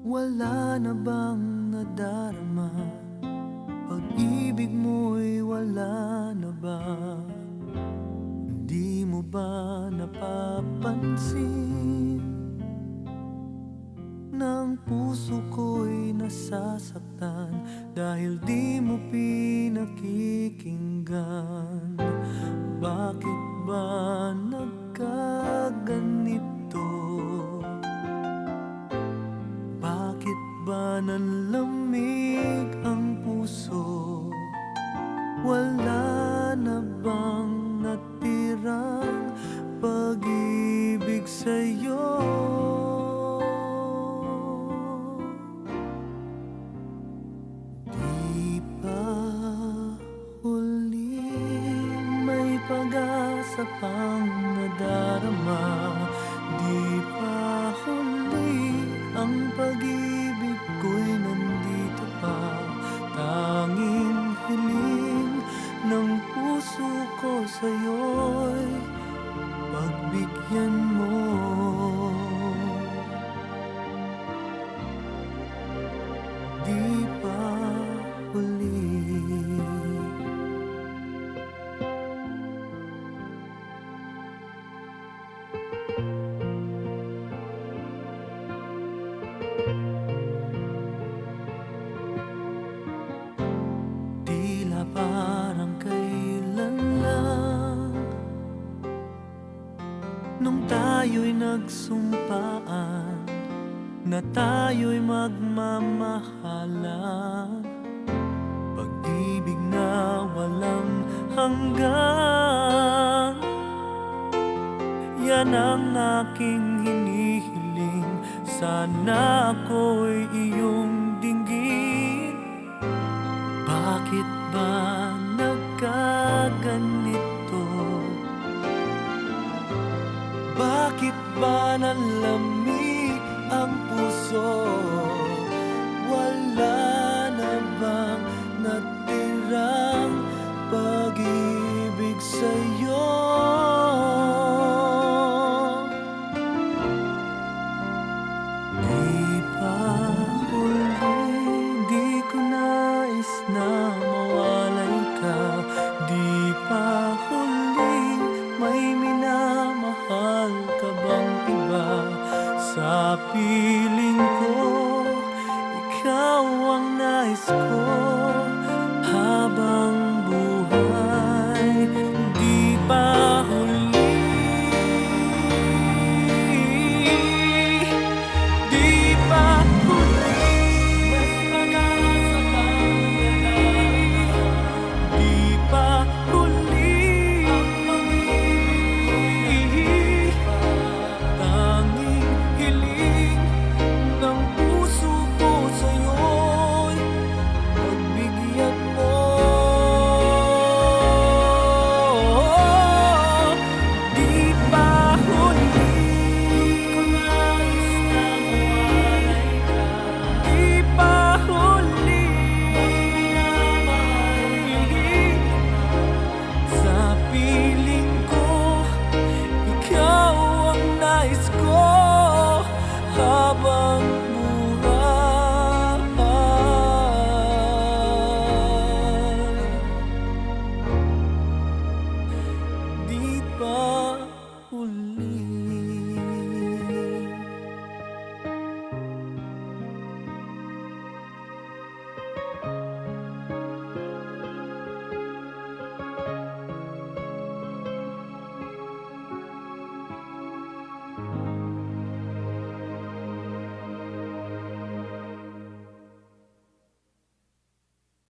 Wala na bang nadarama? Pag-ibig mo'y wala na ba? Di mo ba napapansin na ang puso ko'y nasasaktan dahil di mo pinakikinggan? Bakit ba nagkaganito? Bakit ba nanlamig ang puso? Wala na bang natirang pag-ibig sa'yo? Di pa huli, may pag-asa pang nadarama. Di pa huli, ang pag-ibig ko'y nandito pa. Tanging hiling ng puso ko sa'yo'y pagbigyan mo. Di pa huli. Tila parang kailan lang nung tayo'y nagsumpaan na tayo'y magmamahalan. Pag-ibig na walang hanggan, yan ang aking hinihiling. Sana ako'y iyong dinggin. Bakit ba nagkaganito? Bakit ba nanlamig ang puso? Wala na bang natirang pag-ibig sa'yo? Di pa huli, di ko nais na mawalay ka. Di pa huli, may minamahal ka bang iba? Sa piling ko, ikaw ang nais ko.